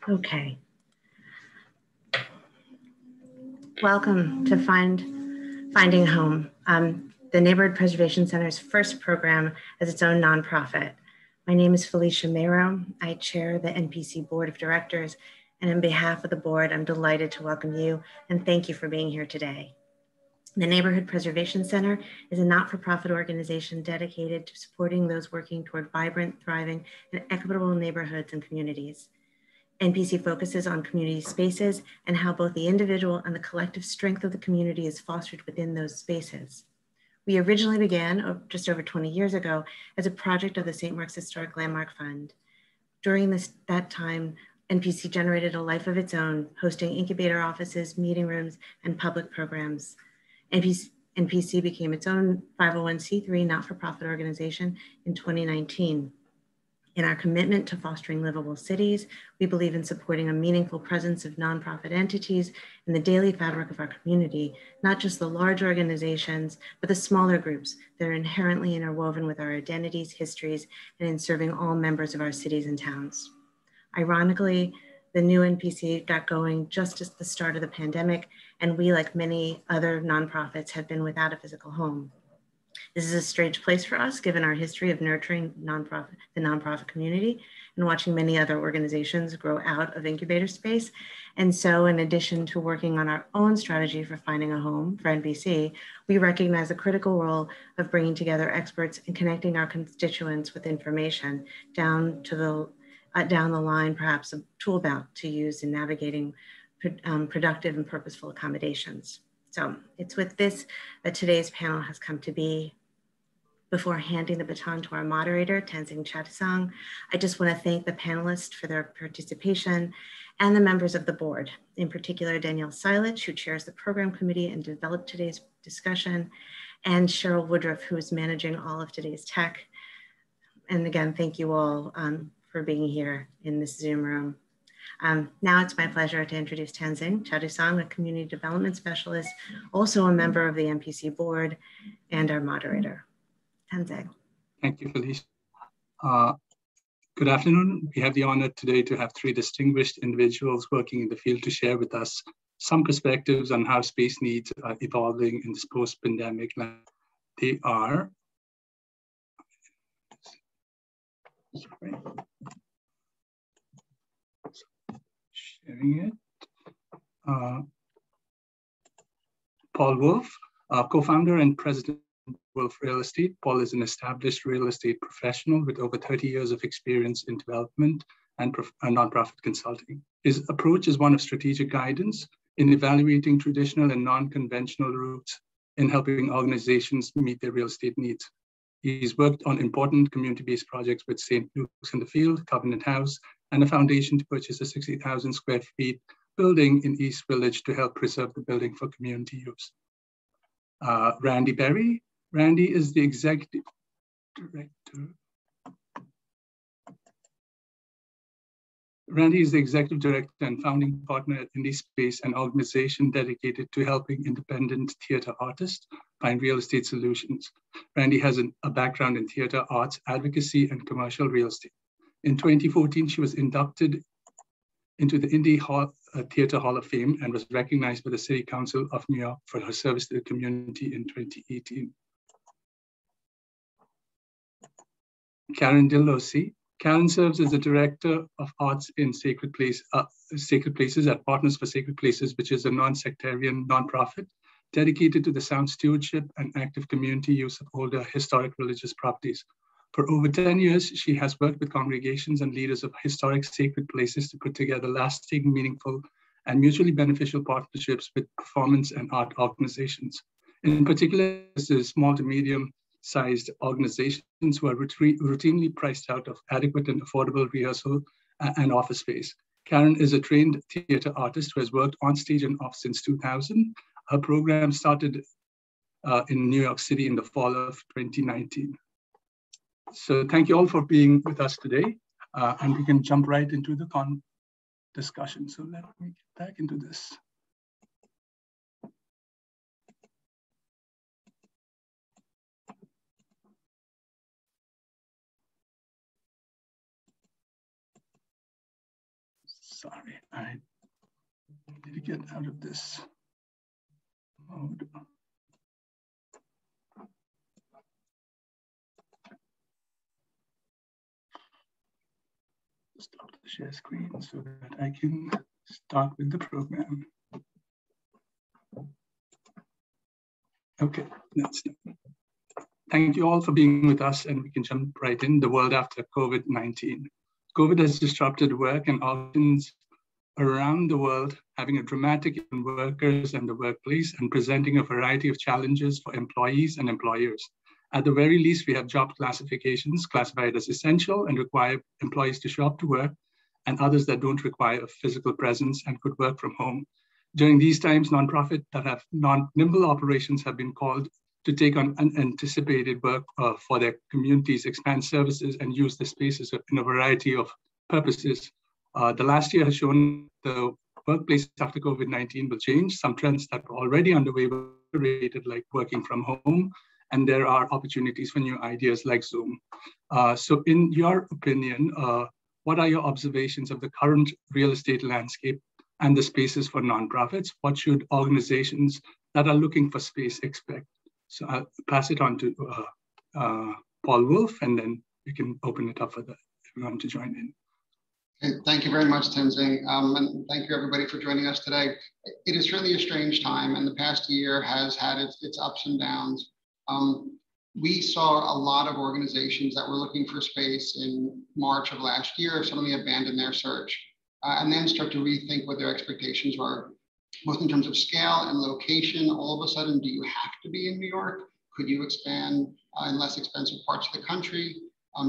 Okay. Welcome to Finding Home, the Neighborhood Preservation Center's first program as its own nonprofit. My name is Felicia Mero. I chair the NPC Board of Directors, and on behalf of the board, I'm delighted to welcome you and thank you for being here today. The Neighborhood Preservation Center is a not-for-profit organization dedicated to supporting those working toward vibrant, thriving, and equitable neighborhoods and communities. NPC focuses on community spaces and how both the individual and the collective strength of the community is fostered within those spaces. We originally began just over 20 years ago as a project of the St. Mark's Historic Landmark Fund. During that time, NPC generated a life of its own, hosting incubator offices, meeting rooms, and public programs. NPC became its own 501c3 not-for-profit organization in 2019. In our commitment to fostering livable cities, we believe in supporting a meaningful presence of nonprofit entities in the daily fabric of our community, not just the large organizations, but the smaller groups that are inherently interwoven with our identities, histories, and in serving all members of our cities and towns. Ironically, the new NPC got going just at the start of the pandemic, and we, like many other nonprofits, have been without a physical home. This is a strange place for us, given our history of nurturing the nonprofit community and watching many other organizations grow out of incubator space. And so, in addition to working on our own strategy for finding a home for NPC, we recognize the critical role of bringing together experts and connecting our constituents with information down the line, perhaps a tool belt to use in navigating productive and purposeful accommodations. So it's with this that today's panel has come to be. Before handing the baton to our moderator, Tenzing Chadotsang, I just want to thank the panelists for their participation and the members of the board, in particular, Danielle Silich, who chairs the program committee and developed today's discussion, and Cheryl Woodruff, who is managing all of today's tech. And again, thank you all for being here in this Zoom room. Now it's my pleasure to introduce Tenzing Chadotsang, a community development specialist, also a member of the NPC board and our moderator. Tenzing. Thank you, Felicia. Good afternoon. We have the honor today to have three distinguished individuals working in the field to share with us some perspectives on how space needs are evolving in this post-pandemic life. They are, sharing it. Paul Wolf, co-founder and president of Wolf Real Estate. Paul is an established real estate professional with over 30 years of experience in development and nonprofit consulting. His approach is one of strategic guidance in evaluating traditional and non-conventional routes in helping organizations meet their real estate needs. He's worked on important community-based projects with St. Luke's in the Field, Covenant House, and a foundation to purchase a 60,000 square feet building in East Village to help preserve the building for community use. Randi Berry. Randi is the executive director. Randi is the executive director and founding partner at IndieSpace, an organization dedicated to helping independent theater artists find real estate solutions. Randi has a background in theater arts, advocacy, and commercial real estate. In 2014, she was inducted into the Theater Hall of Fame and was recognized by the City Council of New York for her service to the community in 2018. Karen Dillosi. Karen serves as the Director of Arts in Sacred Places at Partners for Sacred Places, which is a non-sectarian nonprofit dedicated to the sound stewardship and active community use of older historic religious properties. For over 10 years, she has worked with congregations and leaders of historic sacred places to put together lasting, meaningful, and mutually beneficial partnerships with performance and art organizations. In particular, this is small to medium-sized organizations who are routinely priced out of adequate and affordable rehearsal and office space. Karen is a trained theater artist who has worked on stage and off since 2000. Her program started in New York City in the fall of 2019. So thank you all for being with us today, and we can jump right into the discussion. So let me get back into this. sorry, I need to get out of this mode. Stop the share screen so that I can start with the program. Okay, that's done. Thank you all for being with us, and we can jump right in. The world after COVID-19. COVID has disrupted work and options around the world, having a dramatic impact on workers and the workplace and presenting a variety of challenges for employees and employers. At the very least, we have job classifications classified as essential and require employees to show up to work, and others that don't require a physical presence and could work from home. During these times, nonprofits that have non-nimble operations have been called to take on unanticipated work for their communities, expand services, and use the spaces in a variety of purposes. The last year has shown the workplace after COVID-19 will change. Some trends that were already underway were rated, like working from home, and there are opportunities for new ideas like Zoom. So in your opinion, what are your observations of the current real estate landscape and the spaces for nonprofits? What should organizations that are looking for space expect? So I'll pass it on to Paul Wolf, and then we can open it up for everyone to join in. Okay, thank you very much, Tenzing, and thank you everybody for joining us today. It is certainly a strange time, and the past year has had its ups and downs. We saw a lot of organizations that were looking for space in March of last year suddenly abandon their search and then start to rethink what their expectations were, both in terms of scale and location. All of a sudden, do you have to be in New York? Could you expand in less expensive parts of the country?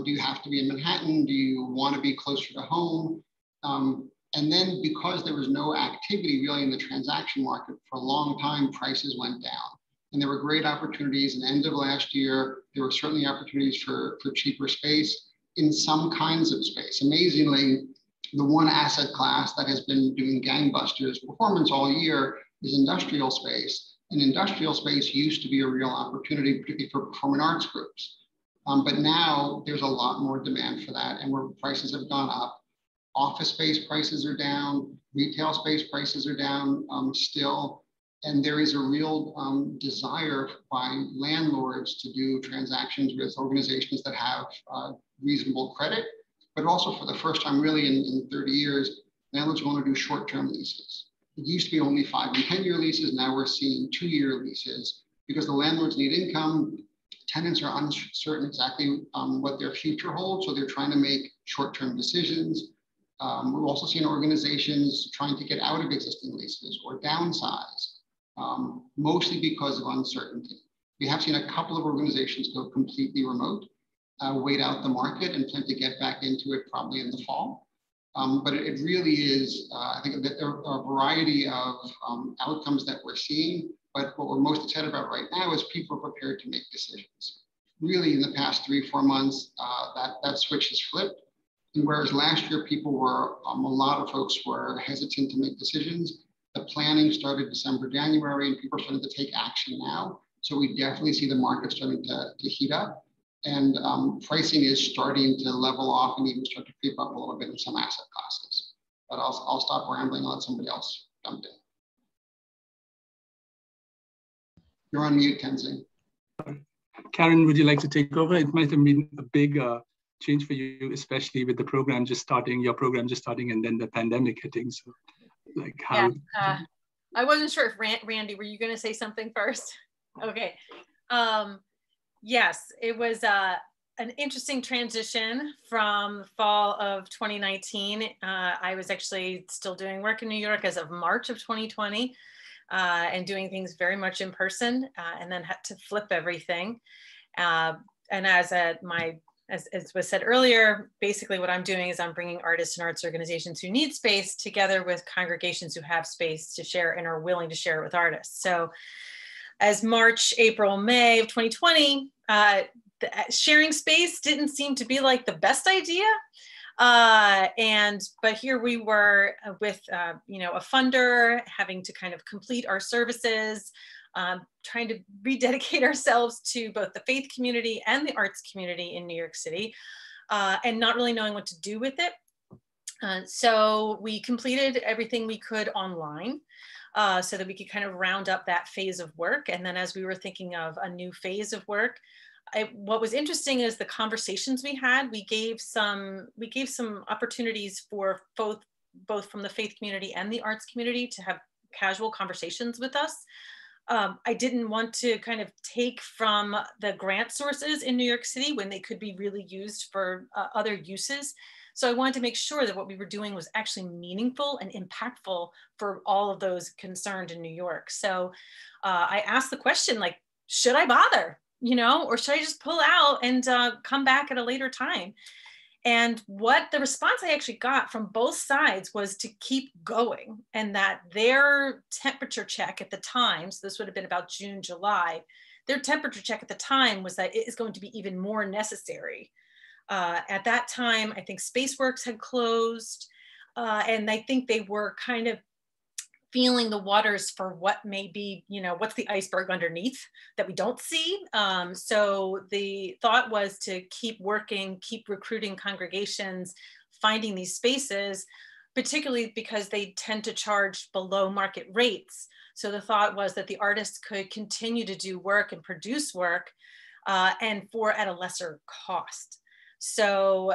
Do you have to be in Manhattan? Do you want to be closer to home? And then because there was no activity really in the transaction market for a long time, prices went down. And there were great opportunities. In the end of last year, there were certainly opportunities for cheaper space in some kinds of space. Amazingly, the one asset class that has been doing gangbusters performance all year is industrial space. And industrial space used to be a real opportunity, particularly for performing arts groups. But now there's a lot more demand for that, and where prices have gone up. Office space prices are down, retail space prices are down still. And there is a real desire by landlords to do transactions with organizations that have reasonable credit, but also for the first time really in 30 years, landlords want to do short-term leases. It used to be only 5 and 10-year leases. Now we're seeing 2-year leases because the landlords need income. Tenants are uncertain exactly what their future holds, so they're trying to make short-term decisions. We're also seeing organizations trying to get out of existing leases or downsize. Mostly because of uncertainty. We have seen a couple of organizations go completely remote, wait out the market and plan to get back into it probably in the fall. But it really is, I think that there are a variety of outcomes that we're seeing, but what we're most excited about right now is people are prepared to make decisions. Really in the past 3-4 months, that switch has flipped. And whereas last year people were, a lot of folks were hesitant to make decisions, the planning started December, January, and people are starting to take action now. So we definitely see the market starting to heat up, and pricing is starting to level off and even start to creep up a little bit in some asset classes. But I'll stop rambling and let somebody else jump in. You're on mute, Tenzing. Karen, would you like to take over? It might have been a big change for you, especially with the program just starting, your program just starting, and then the pandemic hitting. So. Like how? Yeah, I wasn't sure if Randy, were you going to say something first? Okay. Yes, it was an interesting transition from fall of 2019. I was actually still doing work in New York as of March of 2020 and doing things very much in person, and then had to flip everything. And as was said earlier, basically what I'm doing is I'm bringing artists and arts organizations who need space together with congregations who have space to share and are willing to share it with artists. So as March, April, May of 2020, sharing space didn't seem to be like the best idea. But here we were with, a funder having to kind of complete our services, trying to rededicate ourselves to both the faith community and the arts community in New York City, and not really knowing what to do with it. So we completed everything we could online so that we could kind of round up that phase of work. And then as we were thinking of a new phase of work, what was interesting is the conversations we had. We gave some opportunities for both from the faith community and the arts community to have casual conversations with us. I didn't want to kind of take from the grant sources in New York City when they could be really used for other uses. So I wanted to make sure that what we were doing was actually meaningful and impactful for all of those concerned in New York. So I asked the question, like, should I bother, or should I just pull out and come back at a later time? And what the response I actually got from both sides was to keep going, and that their temperature check at the time, so this would have been about June, July, their temperature check at the time was that it is going to be even more necessary. At that time, I think Spaceworks had closed, and I think they were kind of feeling the waters for what may be, what's the iceberg underneath that we don't see. So the thought was to keep working, keep recruiting congregations, finding these spaces, particularly because they tend to charge below market rates. So the thought was that the artists could continue to do work and produce work and at a lesser cost. So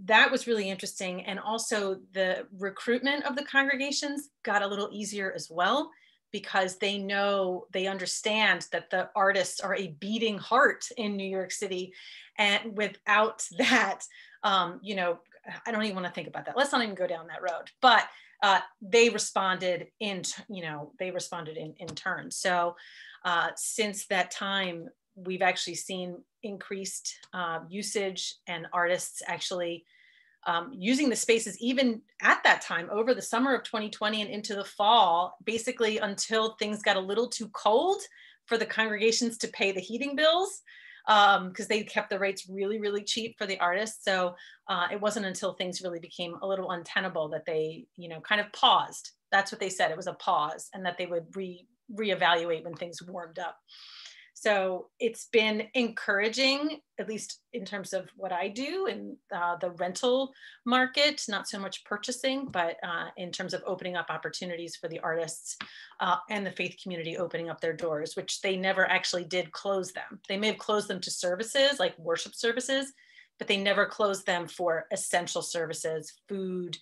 that was really interesting. And also the recruitment of the congregations got a little easier as well, because they understand that the artists are a beating heart in New York City. And without that, I don't even want to think about that. Let's not even go down that road. But they responded in turn. So since that time, we've actually seen increased usage, and artists actually using the spaces even at that time over the summer of 2020 and into the fall, basically until things got a little too cold for the congregations to pay the heating bills, because they kept the rates really, really cheap for the artists. So it wasn't until things really became a little untenable that they, kind of paused. That's what they said. It was a pause, and that they would reevaluate when things warmed up. So it's been encouraging, at least in terms of what I do in the rental market, not so much purchasing, but in terms of opening up opportunities for the artists and the faith community opening up their doors, which they never actually did close them. They may have closed them to services like worship services, but they never closed them for essential services, food,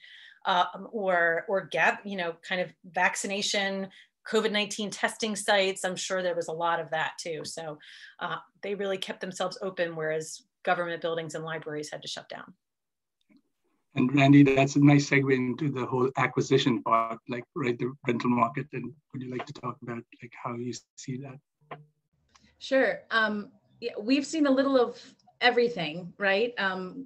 or kind of vaccination, COVID-19 testing sites. I'm sure there was a lot of that too. So they really kept themselves open, whereas government buildings and libraries had to shut down. And Randy, that's a nice segue into the whole acquisition part, like the rental market. And would you like to talk about like how you see that? Sure. Yeah, we've seen a little of everything, right?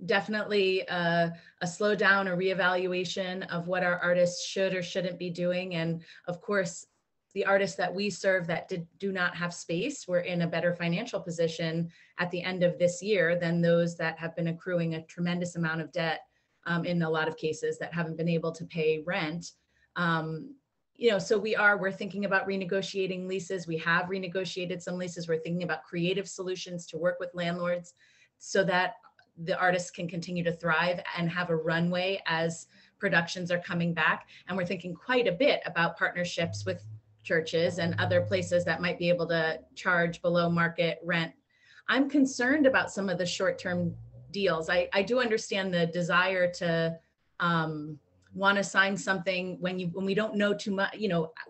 Definitely a slowdown, a reevaluation of what our artists should or shouldn't be doing. And of course, the artists that we serve that do not have space, we're in a better financial position at the end of this year than those that have been accruing a tremendous amount of debt in a lot of cases that haven't been able to pay rent. So we're thinking about renegotiating leases. We have renegotiated some leases. We're thinking about creative solutions to work with landlords so that the artists can continue to thrive and have a runway as productions are coming back. And we're thinking quite a bit about partnerships with churches and other places that might be able to charge below market rent. I'm concerned about some of the short-term deals. I do understand the desire to want to sign something when we don't know too much.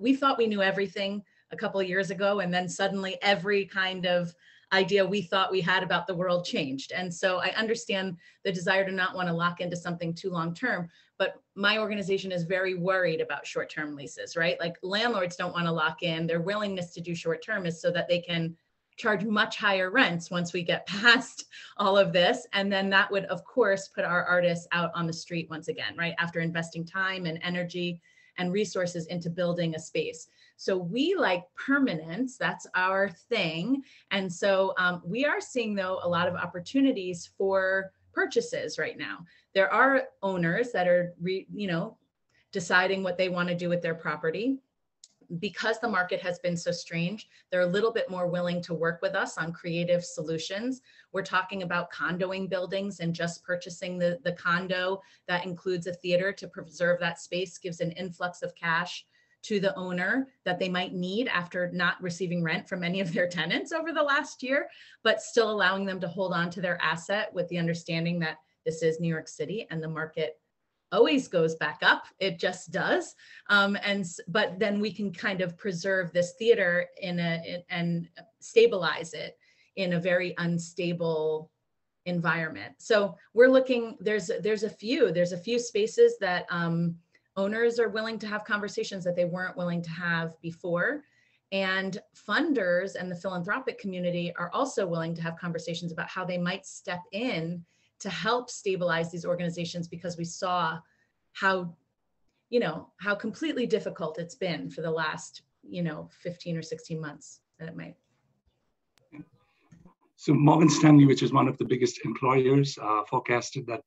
We thought we knew everything a couple of years ago, and then suddenly every kind of idea we thought we had about the world changed. And so I understand the desire to not want to lock into something too long-term, but my organization is very worried about short-term leases, right? Like landlords don't want to lock in. Their willingness to do short-term is so that they can charge much higher rents once we get past all of this. And then that would, of course, put our artists out on the street once again, right? After investing time and energy and resources into building a space. So we like permanence, that's our thing. And so we are seeing, though, a lot of opportunities for purchases right now. There are owners that are, deciding what they want to do with their property. because the market has been so strange, they're a little bit more willing to work with us on creative solutions. We're talking about condoing buildings and just purchasing the condo that includes a theater to preserve that space, gives an influx of cash to the owner that they might need after not receiving rent from any of their tenants over the last year, but still allowing them to hold on to their asset with the understanding that this is New York City and the market always goes back up. It just does. But then we can kind of preserve this theater and stabilize it in a very unstable environment. So we're looking, there's a few spaces that owners are willing to have conversations that they weren't willing to have before. And funders and the philanthropic community are also willing to have conversations about how they might step in to help stabilize these organizations, because we saw how completely difficult it's been for the last, 15 or 16 months that it might. So Morgan Stanley, which is one of the biggest employers, forecasted that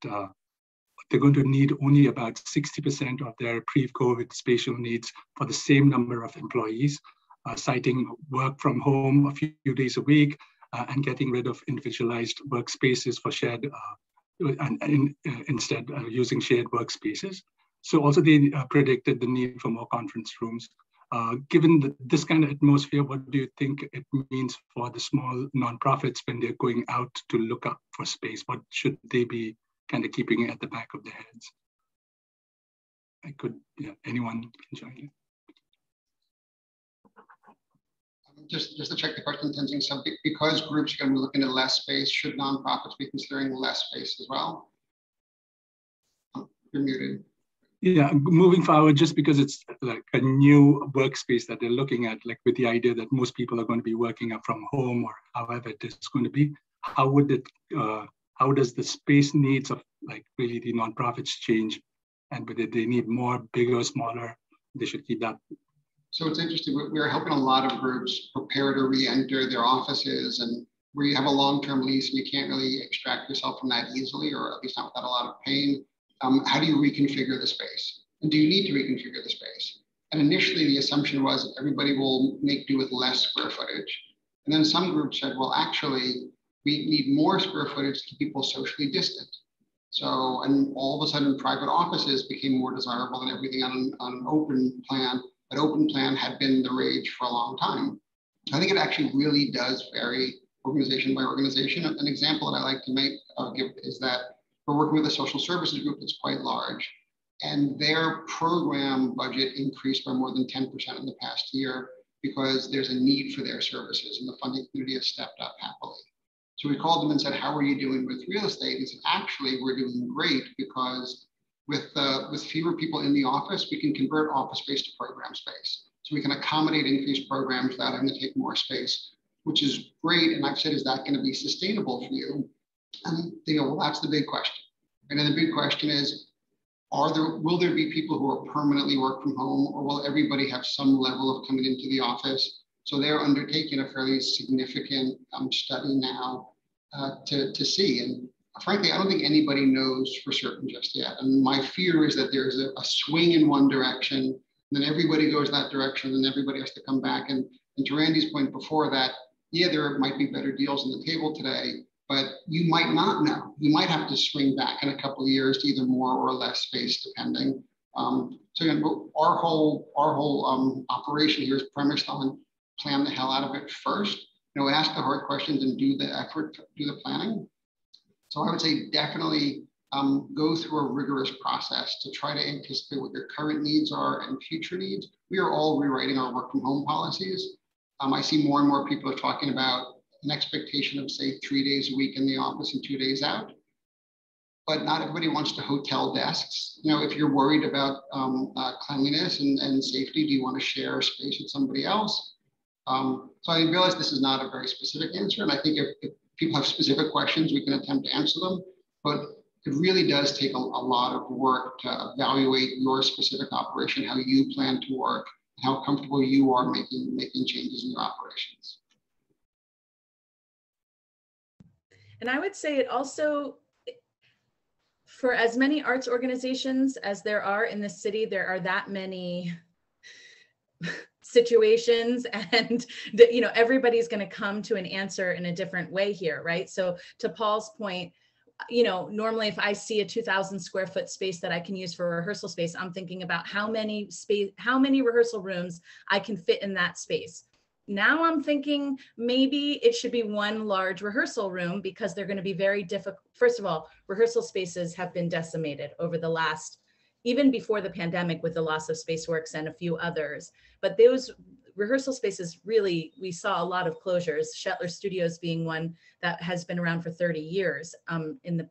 they're going to need only about 60% of their pre-COVID spatial needs for the same number of employees, citing work from home a few days a week and getting rid of individualized workspaces for shared, instead using shared workspaces. So also they predicted the need for more conference rooms. Given this kind of atmosphere, what do you think it means for the small nonprofits when they're going out to look up for space? What should they be kind of keeping at the back of their heads? Anyone can join in. Just to check the question, Tenzing, so because groups are going to be looking at less space, should nonprofits be considering less space as well? You're muted. Yeah, moving forward, just because it's like a new workspace that they're looking at, like with the idea that most people are going to be working up from home or however it is going to be, how does the space needs of like really the nonprofits change? And whether they need more, bigger, smaller, they should keep that. So it's interesting, we're helping a lot of groups prepare to re-enter their offices, and where you have a long-term lease and you can't really extract yourself from that easily, or at least not without a lot of pain. How do you reconfigure the space? And do you need to reconfigure the space? And initially the assumption was that everybody will make do with less square footage. And then some groups said, well, actually, we need more square footage to keep people socially distant. So, and all of a sudden private offices became more desirable than everything on an open plan. But open plan had been the rage for a long time. I think it actually really does vary organization by organization. An example that I like to give is that we're working with a social services group that's quite large, and their program budget increased by more than 10% in the past year because there's a need for their services, and the funding community has stepped up happily. So we called them and said, how are you doing with real estate? And he said, actually, we're doing great because with fewer people in the office, we can convert office space to program space. So we can accommodate increased programs without having to take more space, which is great. And I've said, is that going to be sustainable for you? And they go, well, that's the big question. And then the big question is, will there be people who are permanently work from home, or will everybody have some level of coming into the office? So they're undertaking a fairly significant study now to see. And frankly, I don't think anybody knows for certain just yet. And my fear is that there's a swing in one direction, and then everybody goes that direction, and everybody has to come back. And to Randy's point before that, yeah, there might be better deals on the table today, but you might not know. You might have to swing back in a couple of years to either more or less space, depending. So again, our whole operation here is premised on plan the hell out of it first. Ask the hard questions and do the effort, do the planning. So I would say definitely go through a rigorous process to try to anticipate what your current needs are and future needs. We are all rewriting our work from home policies. I see more and more people are talking about an expectation of, say, 3 days a week in the office and 2 days out. But not everybody wants to hotel desks. If you're worried about cleanliness and safety, do you want to share a space with somebody else? So I realize this is not a very specific answer. And I think if people have specific questions, we can attempt to answer them. But it really does take a lot of work to evaluate your specific operation, how you plan to work, and how comfortable you are making changes in your operations. And I would say it also, for as many arts organizations as there are in the city, there are that many situations, and everybody's going to come to an answer in a different way here, right? So to Paul's point, normally if I see a 2,000 square foot space that I can use for rehearsal space, I'm thinking about how many rehearsal rooms I can fit in that space. Now I'm thinking maybe it should be one large rehearsal room, because they're going to be very difficult. First of all, rehearsal spaces have been decimated over the last, even before the pandemic, with the loss of Spaceworks and a few others. But those rehearsal spaces, really, we saw a lot of closures, Shetler Studios being one that has been around for 30 years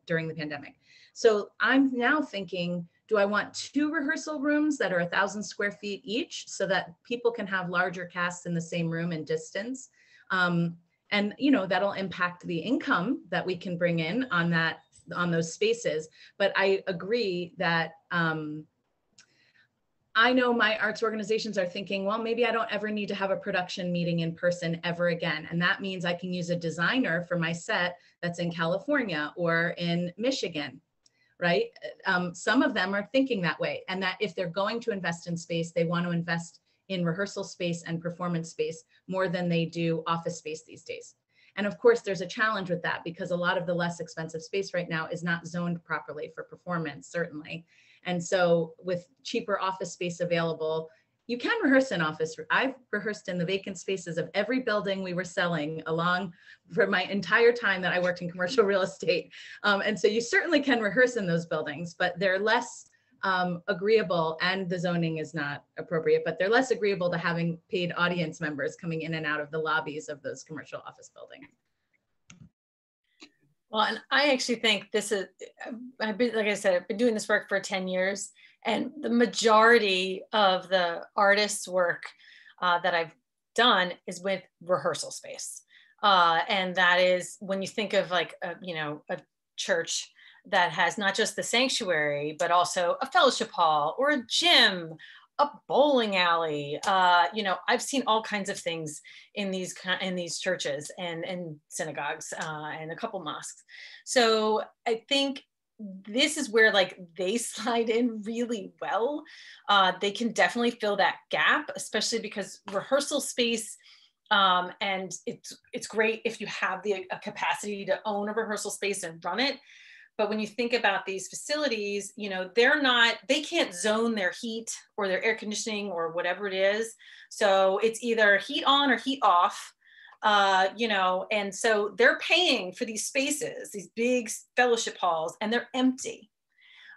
during the pandemic. So I'm now thinking, do I want 2 rehearsal rooms that are 1,000 square feet each, so that people can have larger casts in the same room and distance? And that'll impact the income that we can bring in on those spaces. But I agree that I know my arts organizations are thinking, well, maybe I don't ever need to have a production meeting in person ever again. And that means I can use a designer for my set that's in California or in Michigan, right? Some of them are thinking that way, and that if they're going to invest in space, they want to invest in rehearsal space and performance space more than they do office space these days. And of course, there's a challenge with that, because a lot of the less expensive space right now is not zoned properly for performance, certainly. And so with cheaper office space available, you can rehearse in office. I've rehearsed in the vacant spaces of every building we were selling for my entire time that I worked in commercial real estate. And so you certainly can rehearse in those buildings, but they're less agreeable, and the zoning is not appropriate, but they're less agreeable to having paid audience members coming in and out of the lobbies of those commercial office buildings. Well, and I actually think this is, like I said, I've been doing this work for 10 years, and the majority of the artist's work that I've done is with rehearsal space. And that is when you think of like, a church that has not just the sanctuary, but also a fellowship hall or a gym, a bowling alley. I've seen all kinds of things in these churches and synagogues and a couple mosques. So I think this is where like they slide in really well. They can definitely fill that gap, especially because rehearsal space, and it's great if you have the capacity to own a rehearsal space and run it. But when you think about these facilities, they can't zone their heat or their air conditioning or whatever it is. So it's either heat on or heat off, and so they're paying for these spaces, these big fellowship halls, and they're empty.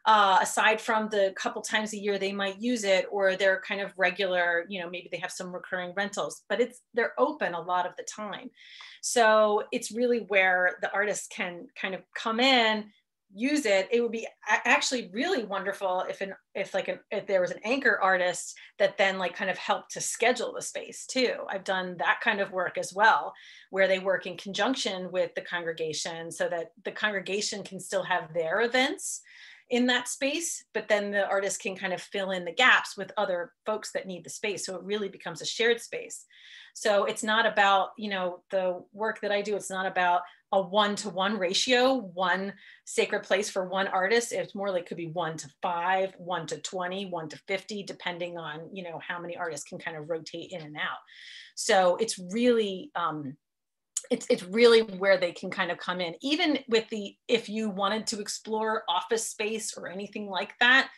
Aside from the couple times a year they might use it, or they're kind of regular, maybe they have some recurring rentals, but they're open a lot of the time. So it's really where the artists can kind of come in, use it. It would be actually really wonderful if there was an anchor artist that then like kind of helped to schedule the space too. I've done that kind of work as well, where they work in conjunction with the congregation so that the congregation can still have their events in that space, but then the artist can kind of fill in the gaps with other folks that need the space. So it really becomes a shared space. So it's not about, the work that I do, it's not about a 1-to-1 ratio, one sacred place for one artist. It's more like could be 1-to-5, 1-to-20, 1-to-50, depending on, how many artists can kind of rotate in and out. So it's really, it's really where they can kind of come in. Even with if you wanted to explore office space or anything like that,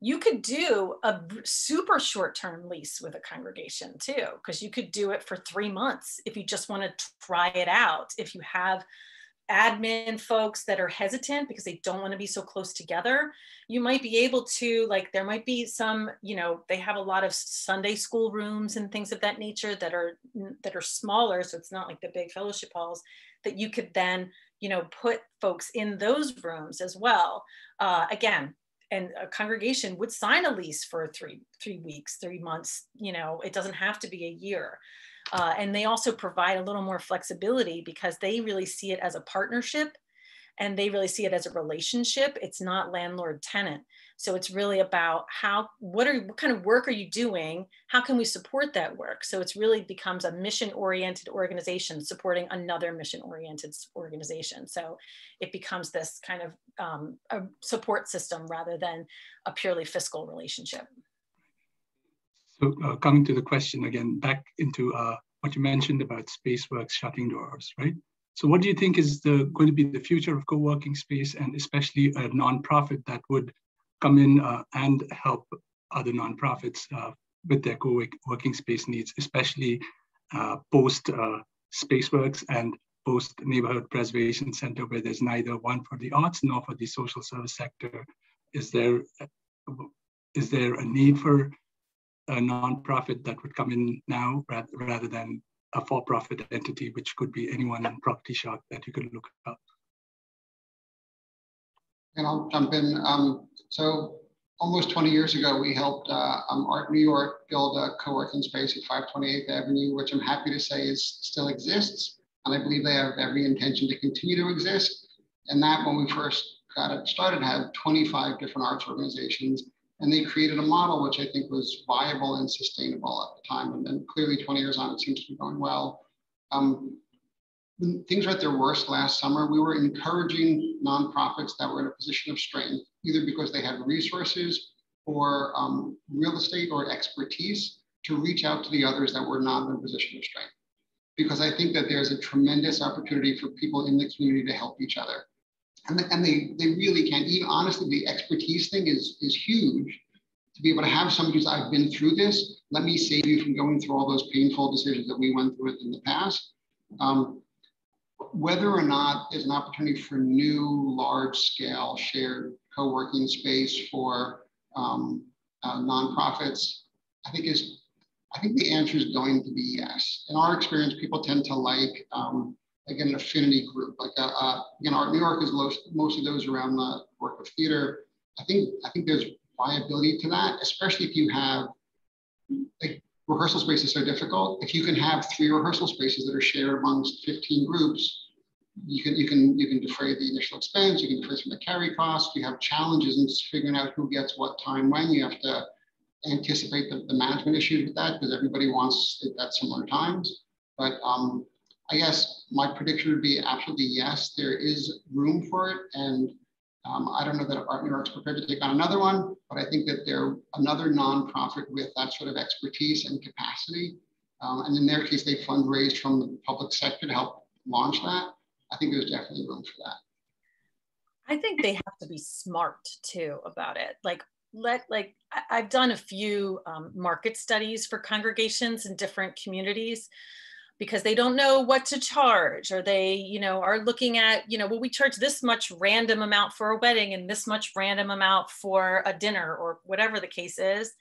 you could do a super short-term lease with a congregation too, because you could do it for 3 months if you just want to try it out. If you have admin folks that are hesitant because they don't want to be so close together, you might be able to, like, there might be some, they have a lot of Sunday school rooms and things of that nature that are smaller. So it's not like the big fellowship halls, that you could then, put folks in those rooms as well. Again, and a congregation would sign a lease for 3 weeks, 3 months, it doesn't have to be a year. And they also provide a little more flexibility because they really see it as a partnership and they really see it as a relationship. It's not landlord tenant. So it's really about what kind of work are you doing? How can we support that work? So it's really becomes a mission-oriented organization supporting another mission-oriented organization. So it becomes this kind of a support system rather than a purely fiscal relationship. So coming to the question again, back into what you mentioned about Spaceworks shutting doors, right? So what do you think is going to be the future of co-working space, and especially a nonprofit that would come in and help other nonprofits with their co-working space needs, especially post Spaceworks and post Neighborhood Preservation Center, where there's neither one for the arts nor for the social service sector? Is there a need for a nonprofit that would come in now rather than a for-profit entity, which could be anyone in Property Shark that you could look up? And I'll jump in. So almost 20 years ago, we helped Art New York build a co-working space at 528th Avenue, which I'm happy to say still exists. And I believe they have every intention to continue to exist. And that, when we first got it started, had 25 different arts organizations. And they created a model which I think was viable and sustainable at the time. And then clearly 20 years on, it seems to be going well. When things were at their worst last summer, we were encouraging nonprofits that were in a position of strength, either because they had resources or real estate or expertise, to reach out to the others that were not in a position of strength. Because I think that there's a tremendous opportunity for people in the community to help each other. And they really can. Even honestly, the expertise thing is huge. To be able to have somebody who's, I've been through this, let me save you from going through all those painful decisions that we went through in the past. Whether or not there's an opportunity for new large-scale shared co-working space for nonprofits, I think the answer is going to be yes. In our experience, people tend to like an affinity group, like Art New York is mostly those around the work of theater. I think there's viability to that, especially if you have, like, rehearsal spaces are difficult. If you can have 3 rehearsal spaces that are shared amongst 15 groups, you can defray the initial expense, you can defray some of the carry costs. You have challenges in figuring out who gets what time when. You have to anticipate the management issues with that, because everybody wants it at similar times. But I guess my prediction would be absolutely yes, there is room for it. And I don't know that Art New York's prepared to take on another one, but I think that they're another nonprofit with that sort of expertise and capacity. And in their case, they fundraised from the public sector to help launch that. I think there's definitely room for that. I think they have to be smart too about it. I've done a few market studies for congregations in different communities, because they don't know what to charge, or they, are looking at, well, we charge this much random amount for a wedding and this much random amount for a dinner, or whatever the case is,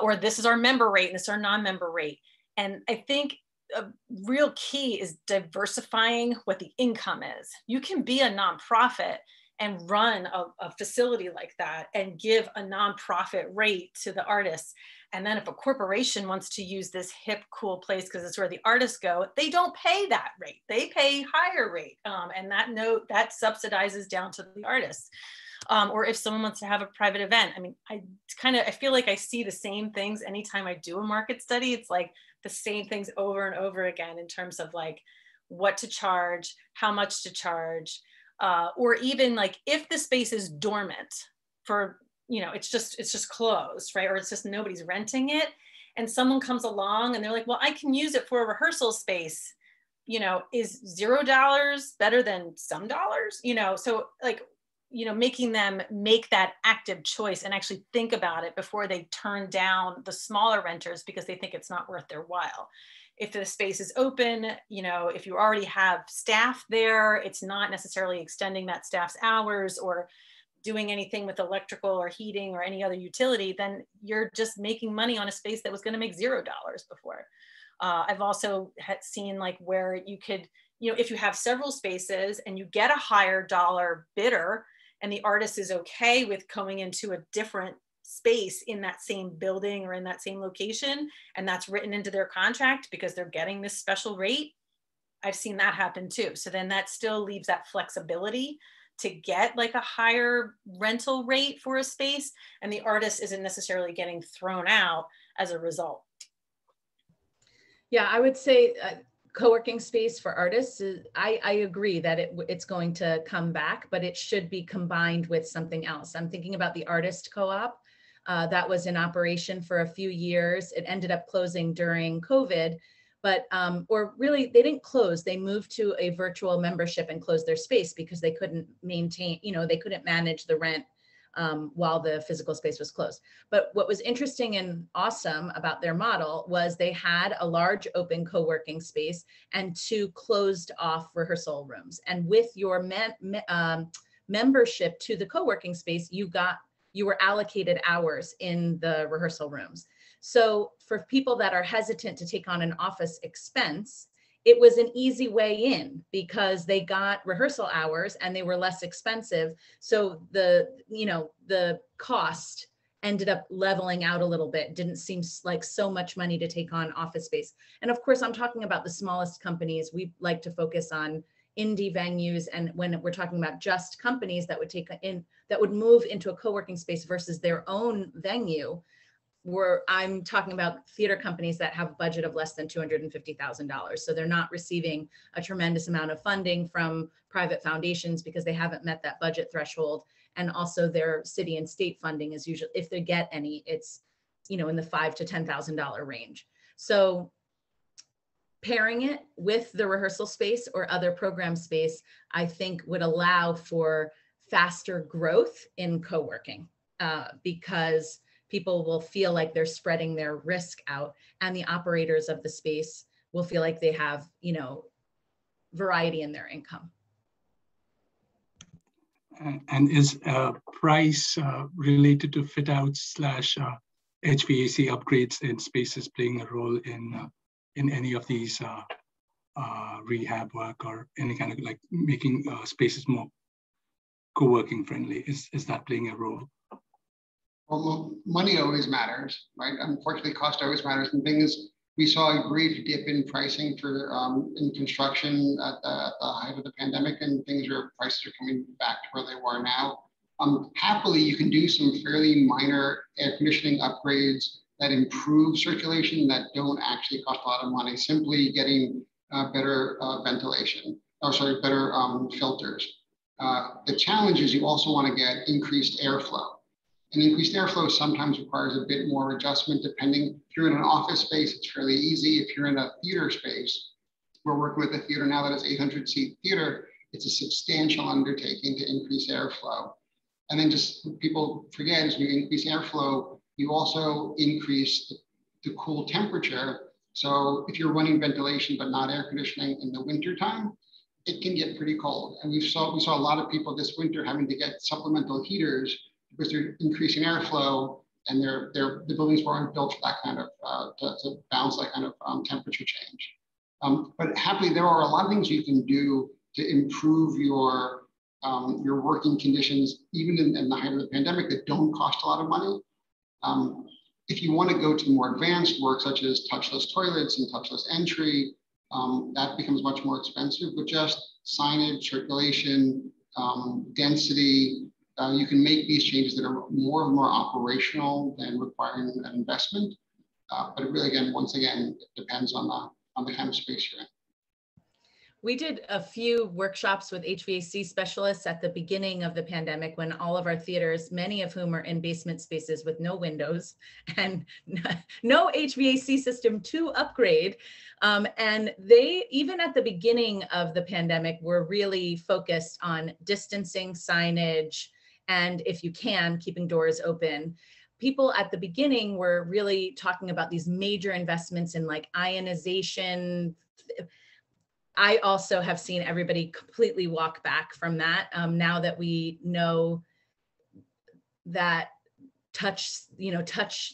or this is our member rate and this is our non-member rate. And I think a real key is diversifying what the income is. You can be a nonprofit and run a facility like that and give a nonprofit rate to the artists. And then if a corporation wants to use this hip, cool place because it's where the artists go, they don't pay that rate. They pay higher rate. And that subsidizes down to the artists. Or if someone wants to have a private event, I mean, I feel like I see the same things anytime I do a market study. It's like the same things over and over again in terms of like what to charge, how much to charge, or even like if the space is dormant for, it's just closed, right? Or it's just nobody's renting it. And someone comes along and they're like, well, I can use it for a rehearsal space, is $0 better than some dollars, so like, making them make that active choice and actually think about it before they turn down the smaller renters because they think it's not worth their while. If the space is open, if you already have staff there, it's not necessarily extending that staff's hours or doing anything with electrical or heating or any other utility, then you're just making money on a space that was going to make $0 before. I've also seen like where you could, if you have several spaces and you get a higher dollar bidder and the artist is okay with going into a different space in that same building or in that same location, and that's written into their contract because they're getting this special rate, I've seen that happen too. So then that still leaves that flexibility to get like a higher rental rate for a space, and the artist isn't necessarily getting thrown out as a result. Yeah, I would say co-working space for artists, I agree that it's going to come back, but it should be combined with something else. I'm thinking about the artist co-op. That was in operation for a few years. It ended up closing during COVID, but, or really they didn't close, they moved to a virtual membership and closed their space because they couldn't maintain, they couldn't manage the rent while the physical space was closed. But what was interesting and awesome about their model was they had a large open co-working space and 2 closed off rehearsal rooms. And with your membership to the co-working space, you were allocated hours in the rehearsal rooms. So for people that are hesitant to take on an office expense, it was an easy way in because they got rehearsal hours and they were less expensive. So the cost ended up leveling out a little bit. Didn't seem like so much money to take on office space. And of course, I'm talking about the smallest companies. We like to focus on indie venues. And when we're talking about just companies that would move into a co-working space versus their own venue, I'm talking about theater companies that have a budget of less than $250,000. So they're not receiving a tremendous amount of funding from private foundations because they haven't met that budget threshold. And also their city and state funding is usually, if they get any, it's, in the $5,000 to $10,000 range. So pairing it with the rehearsal space or other program space, I think would allow for faster growth in co-working because people will feel like they're spreading their risk out, and the operators of the space will feel like they have, variety in their income. And is price related to fit outs / HVAC upgrades in spaces playing a role in any of these rehab work or any kind of like making spaces more co-working friendly? Is that playing a role? Well, money always matters, right? Unfortunately, cost always matters. And the thing is, we saw a brief dip in pricing for in construction at the height of the pandemic, and prices are coming back to where they were now. Happily, you can do some fairly minor air conditioning upgrades that improve circulation that don't actually cost a lot of money, simply getting better ventilation, better filters. The challenge is you also want to get increased airflow. And increased airflow sometimes requires a bit more adjustment depending. If you're in an office space, it's fairly easy. If you're in a theater space, we're working with a theater now that is 800-seat theater. It's a substantial undertaking to increase airflow. And then just people forget, as you increase airflow, you also increase the cool temperature. So if you're running ventilation but not air conditioning in the wintertime, it can get pretty cold. And we saw a lot of people this winter having to get supplemental heaters because they're increasing airflow, and the buildings weren't built for that kind of to balance that kind of temperature change. But happily, there are a lot of things you can do to improve your working conditions, even in the height of the pandemic, that don't cost a lot of money. If you want to go to more advanced work, such as touchless toilets and touchless entry, that becomes much more expensive. But just signage, circulation, density. You can make these changes that are more operational than requiring an investment. But it really, once again, it depends on the kind of space you're in. We did a few workshops with HVAC specialists at the beginning of the pandemic when all of our theaters, many of whom are in basement spaces with no windows and no HVAC system to upgrade. And they, even at the beginning of the pandemic, were really focused on distancing, signage, and if you can, keeping doors open. People at the beginning were really talking about these major investments in like ionization. I also have seen everybody completely walk back from that now that we know that touch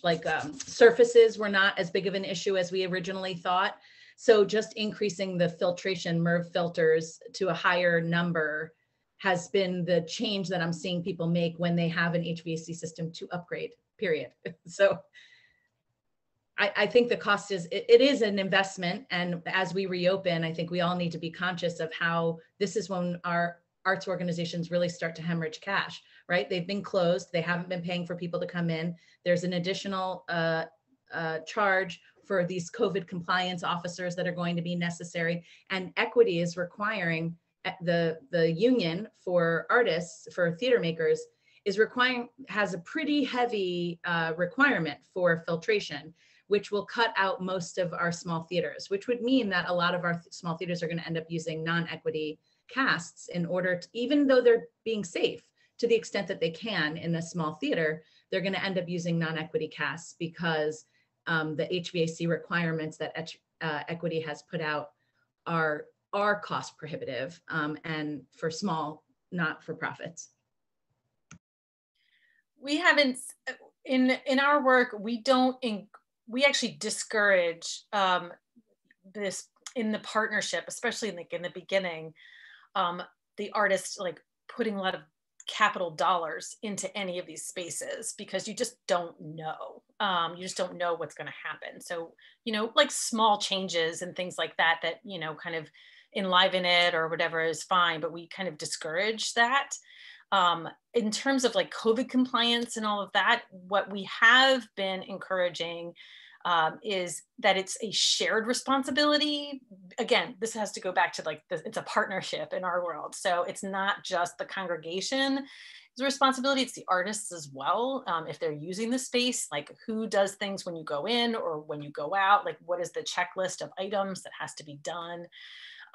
like surfaces were not as big of an issue as we originally thought. So just increasing the filtration MERV filters to a higher number has been the change that I'm seeing people make when they have an HVAC system to upgrade, period. So I think the cost is, it is an investment. And as we reopen, I think we all need to be conscious of how this is when our arts organizations really start to hemorrhage cash, right? They've been closed. They haven't been paying for people to come in. There's an additional charge for these COVID compliance officers that are going to be necessary. And equity is requiring the union for artists, for theater makers, has a pretty heavy requirement for filtration, which will cut out most of our small theaters, which would mean that a lot of our small theaters are going to end up using non-equity casts in order to, even though they're being safe to the extent that they can in a small theater, they're going to end up using non-equity casts because the HVAC requirements that equity has put out are cost prohibitive and for small not-for-profits. We haven't, in our work, we actually discourage this in the partnership, especially in the beginning, the artists like putting a lot of capital dollars into any of these spaces because you just don't know. You just don't know what's going to happen. So, you know, like small changes and things like that, you know, kind of enliven it or whatever is fine, but we kind of discourage that. In terms of like COVID compliance and all of that, what we have been encouraging is that it's a shared responsibility. Again, this has to go back to like, it's a partnership in our world. So it's not just the congregation's responsibility, it's the artists as well. If they're using the space, like who does things when you go in or when you go out, like what is the checklist of items that has to be done?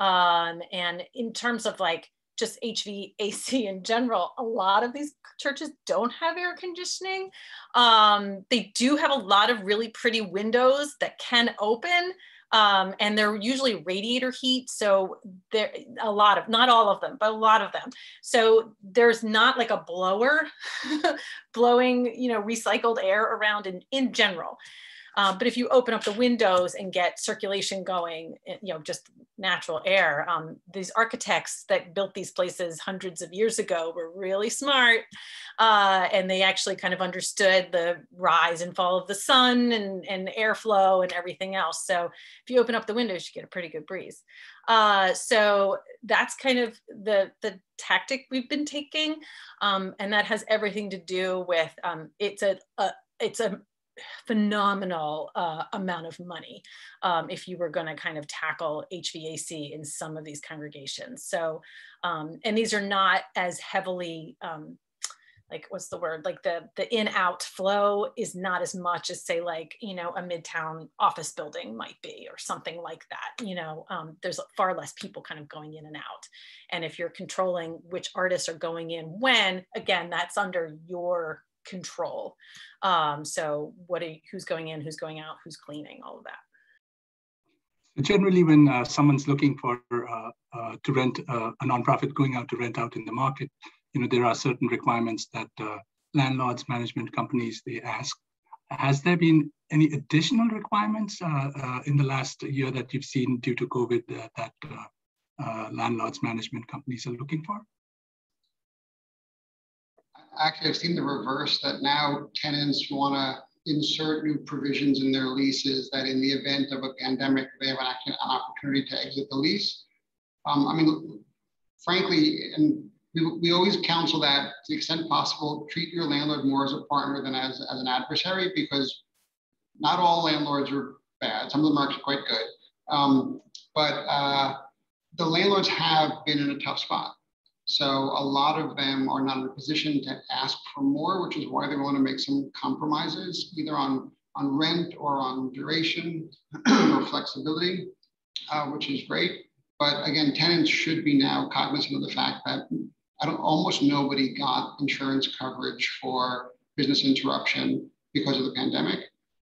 And in terms of like just HVAC in general, a lot of these churches don't have air conditioning. They do have a lot of really pretty windows that can open, and they're usually radiator heat. So there a lot of, not all of them, but a lot of them. So there's not like a blower blowing, you know, recycled air around in general. But if you open up the windows and get circulation going, you know, just natural air, these architects that built these places hundreds of years ago were really smart. And they actually kind of understood the rise and fall of the sun and airflow and everything else. So if you open up the windows, you get a pretty good breeze. So that's kind of the tactic we've been taking. And that has everything to do with, it's a phenomenal amount of money if you were going to kind of tackle HVAC in some of these congregations. So, and these are not as heavily, like, what's the word? Like the in-out flow is not as much as say like, you know, a midtown office building might be or something like that. You know, there's far less people kind of going in and out. And if you're controlling which artists are going in when, again, that's under your control. So who's going in, who's going out, who's cleaning, all of that. Generally, when someone's looking for to rent a nonprofit going out to rent out in the market, you know, there are certain requirements that landlords, management companies, they ask. Has there been any additional requirements in the last year that you've seen due to COVID that landlords, management companies are looking for? Actually, I've seen the reverse, that now tenants want to insert new provisions in their leases that in the event of a pandemic, they have an opportunity to exit the lease. I mean, frankly, and we always counsel that to the extent possible, treat your landlord more as a partner than as an adversary, because not all landlords are bad. Some of them are actually quite good. But the landlords have been in a tough spot. So a lot of them are not in a position to ask for more, which is why they want to make some compromises, either on rent or on duration or flexibility, which is great. But again, tenants should be now cognizant of the fact that almost nobody got insurance coverage for business interruption because of the pandemic.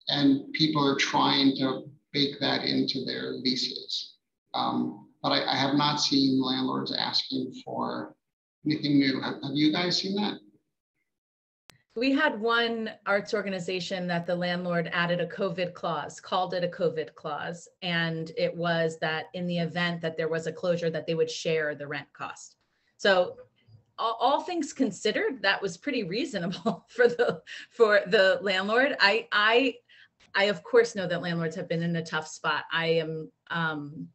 And people are trying to bake that into their leases. But I have not seen landlords asking for anything new. Have you guys seen that? We had one arts organization that the landlord added a COVID clause, called it a COVID clause. And it was that in the event that there was a closure, that they would share the rent cost. So all things considered, that was pretty reasonable for the landlord. I of course know that landlords have been in a tough spot. I am,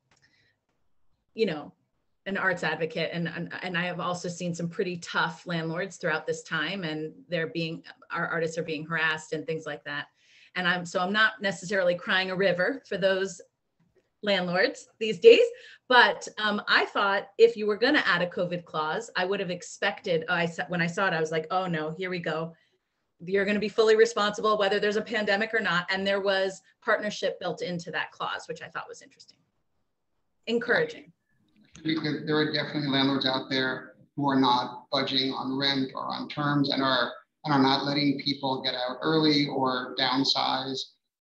you know, an arts advocate, and I have also seen some pretty tough landlords throughout this time, and our artists are being harassed and things like that. And I'm not necessarily crying a river for those landlords these days. But I thought if you were going to add a COVID clause, I would have expected, when I saw it, I was like, oh no, here we go. You're going to be fully responsible whether there's a pandemic or not. And there was partnership built into that clause, which I thought was interesting. Encouraging. There are definitely landlords out there who are not budging on rent or on terms and are not letting people get out early or downsize.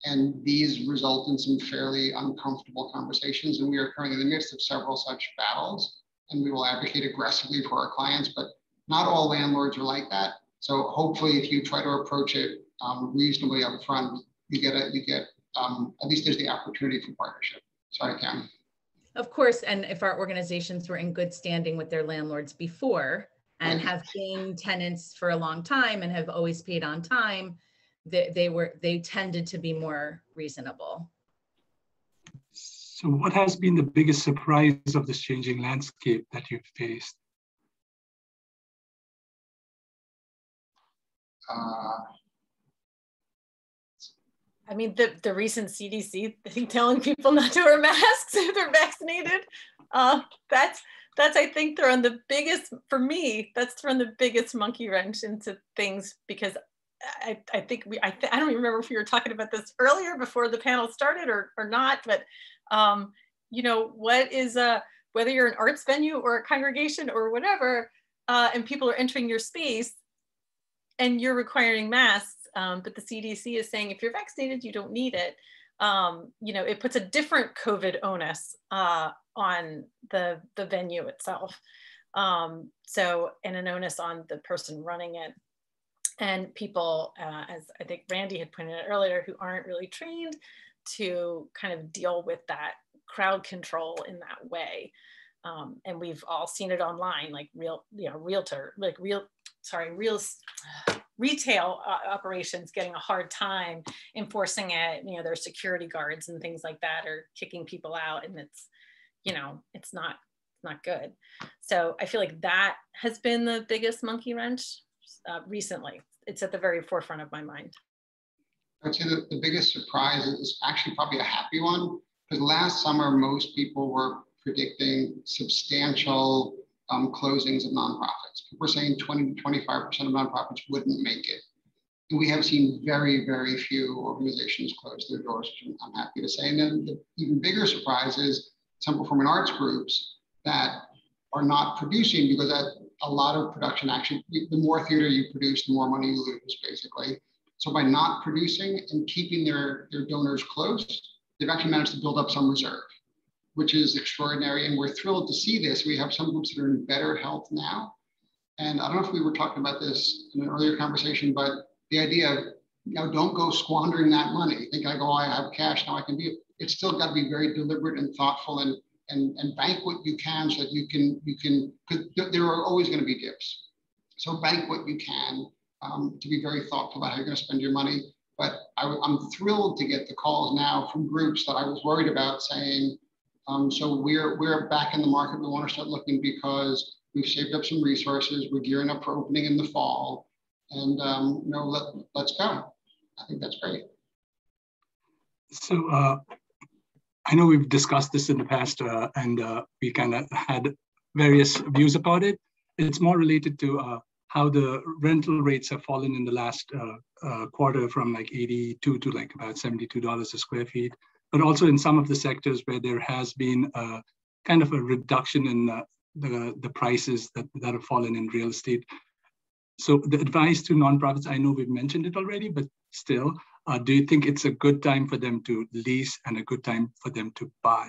And these result in some fairly uncomfortable conversations. And we are currently in the midst of several such battles. And we will advocate aggressively for our clients, but not all landlords are like that. So hopefully if you try to approach it reasonably upfront, you get at least there's the opportunity for partnership. Sorry, Cam. Of course, and if our organizations were in good standing with their landlords before and have been tenants for a long time and have always paid on time, they tended to be more reasonable. So what has been the biggest surprise of this changing landscape that you've faced? I mean, the recent CDC thing telling people not to wear masks if they're vaccinated. That's I think thrown the biggest, for me, that's thrown the biggest monkey wrench into things, because I think I don't even remember if we were talking about this earlier before the panel started or not, but you know, what is whether you're an arts venue or a congregation or whatever, and people are entering your space and you're requiring masks, but the CDC is saying if you're vaccinated, you don't need it. You know, it puts a different COVID onus on the venue itself. So, and an onus on the person running it. And people, as I think Randi had pointed out earlier, who aren't really trained to kind of deal with that crowd control in that way. And we've all seen it online, like retail operations getting a hard time enforcing it. You know, there's security guards and things like that are kicking people out, and it's, you know, it's not good. So I feel like that has been the biggest monkey wrench recently. It's at the very forefront of my mind. I'd say that the biggest surprise is actually probably a happy one, because last summer, most people were predicting substantial closings of nonprofits. People were saying 20 to 25% of nonprofits wouldn't make it. And we have seen very, very few organizations close their doors, which I'm happy to say. And then the even bigger surprise is some performing arts groups that are not producing, because a lot of production actually, the more theater you produce, the more money you lose, basically. So by not producing and keeping their donors close, they've actually managed to build up some reserve, which is extraordinary. And we're thrilled to see this. We have some groups that are in better health now. And I don't know if we were talking about this in an earlier conversation, but the idea of, you know, don't go squandering that money. Think like, oh, I have cash, now I can be, it's still got to be very deliberate and thoughtful, and bank what you can, so that you can, because there are always going to be dips. So bank what you can to be very thoughtful about how you're going to spend your money. But I'm thrilled to get the calls now from groups that I was worried about saying, so we're back in the market. We want to start looking because we've saved up some resources. We're gearing up for opening in the fall, and you know, let's go. I think that's great. So I know we've discussed this in the past, and we kind of had various views about it. It's more related to how the rental rates have fallen in the last quarter, from like 82 to like about $72 a square feet. But also in some of the sectors where there has been kind of a reduction in the prices that have fallen in real estate. So the advice to nonprofits, I know we've mentioned it already, but still, do you think it's a good time for them to lease and a good time for them to buy?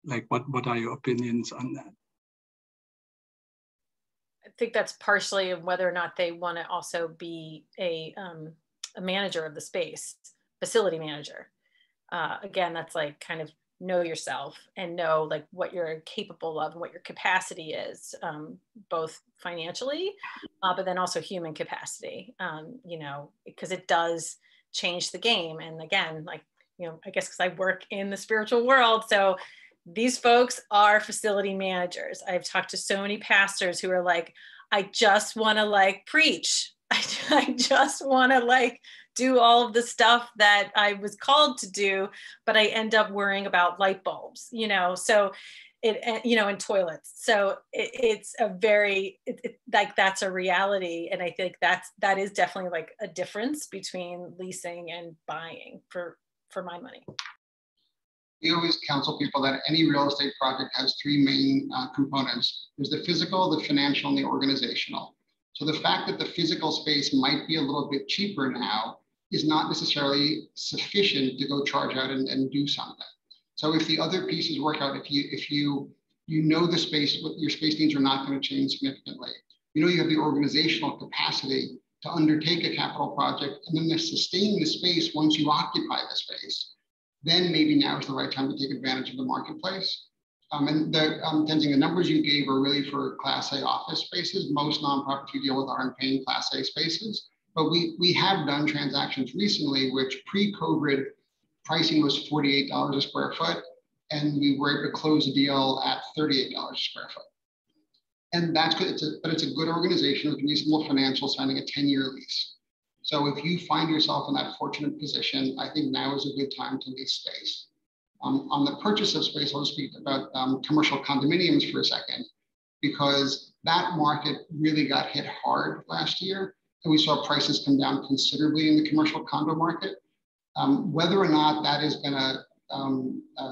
Like, what are your opinions on that? I think that's partially of whether or not they want to also be a manager of the space, facility manager. Again, that's like kind of know yourself and know like what you're capable of and what your capacity is, both financially, but then also human capacity, you know, because it does change the game. And again, like, you know, I guess because I work in the spiritual world, so these folks are facility managers. I've talked to so many pastors who are like, I just want to like preach. I just want to like do all of the stuff that I was called to do, but I end up worrying about light bulbs, so and toilets. So it's a very, like, that's a reality. And I think that is definitely like a difference between leasing and buying for my money. We always counsel people that any real estate project has three main components. There's the physical, the financial, and the organizational. So the fact that the physical space might be a little bit cheaper now is not necessarily sufficient to go charge out and do something. So if the other pieces work out, if you know the space, your space needs are not going to change significantly. You have the organizational capacity to undertake a capital project and then to sustain the space once you occupy the space. Then maybe now is the right time to take advantage of the marketplace. Tenzing, the numbers you gave are really for Class A office spaces. Most nonprofits we deal with aren't paying Class A spaces, but we have done transactions recently, which pre-COVID pricing was $48 a square foot, and we were able to close a deal at $38 a square foot. And that's good, but it's a good organization with reasonable financial, signing a 10-year lease. So if you find yourself in that fortunate position, I think now is a good time to lease space. On the purchase of space, I'll speak about commercial condominiums for a second, because that market really got hit hard last year, and we saw prices come down considerably in the commercial condo market. Whether or not that is going to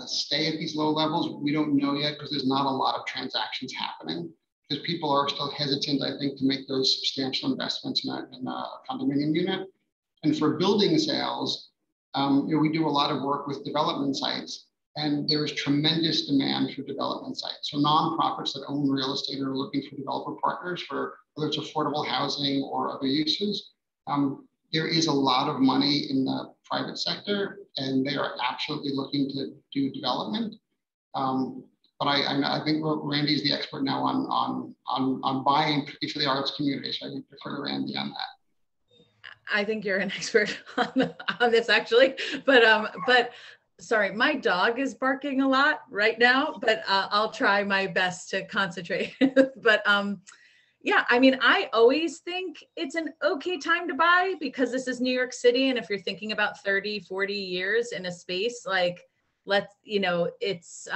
stay at these low levels, we don't know yet, because there's not a lot of transactions happening, because people are still hesitant, I think, to make those substantial investments in a condominium unit. And for building sales, we do a lot of work with development sites, and there is tremendous demand for development sites. So nonprofits that own real estate are looking for developer partners for whether it's affordable housing or other uses. There is a lot of money in the private sector, and they are absolutely looking to do development. But I think Randi is the expert now on buying, particularly for the arts community. So I would defer to Randi on that. I think you're an expert on this, actually. But sorry, my dog is barking a lot right now, but I'll try my best to concentrate. But yeah, I mean, I always think it's an okay time to buy, because this is New York City. And if you're thinking about 30, 40 years in a space, like, it's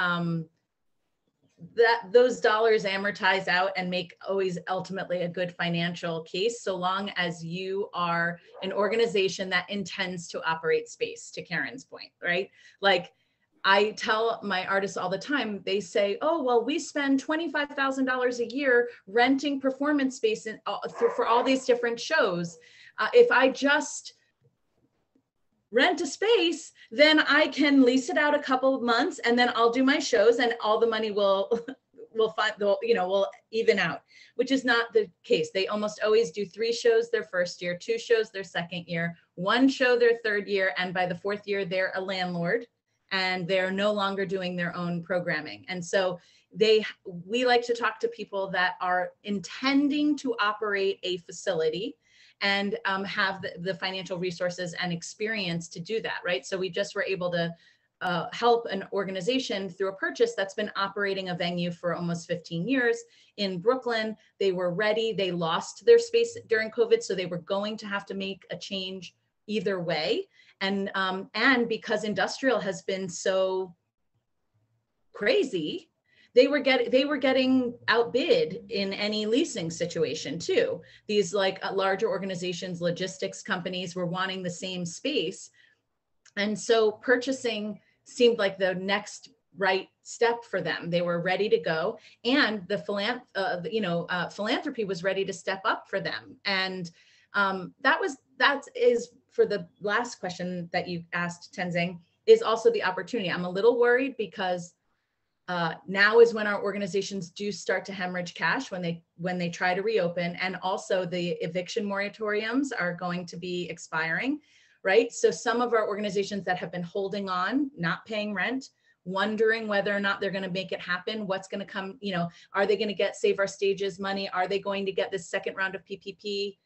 that those dollars amortize out and make always ultimately a good financial case, so long as you are an organization that intends to operate space, to Karen's point, right? Like, I tell my artists all the time, they say, oh, well, we spend $25,000 a year renting performance space for all these different shows. If I just rent a space, then I can lease it out a couple of months, and then I'll do my shows, and all the money will even out, which is not the case. They almost always do 3 shows their first year, 2 shows their second year, 1 show their third year, and by the 4th year, they're a landlord, and they're no longer doing their own programming. And so we like to talk to people that are intending to operate a facility and have the financial resources and experience to do that, right? So we just were able to help an organization through a purchase that's been operating a venue for almost 15 years in Brooklyn. They were ready. They lost their space during COVID, so they were going to have to make a change either way. And because industrial has been so crazy, they were getting outbid in any leasing situation too. These like larger organizations, logistics companies were wanting the same space. And so purchasing seemed like the next right step for them. They were ready to go, and the philanthropy was ready to step up for them. And that is for the last question that you asked, Tenzing, is also the opportunity. I'm a little worried because now is when our organizations do start to hemorrhage cash when they try to reopen, and also the eviction moratoriums are going to be expiring, right? So some of our organizations that have been holding on, not paying rent, wondering whether or not they're going to make it happen, what's going to come, are they going to get Save Our Stages money? Are they going to get this second round of PPP?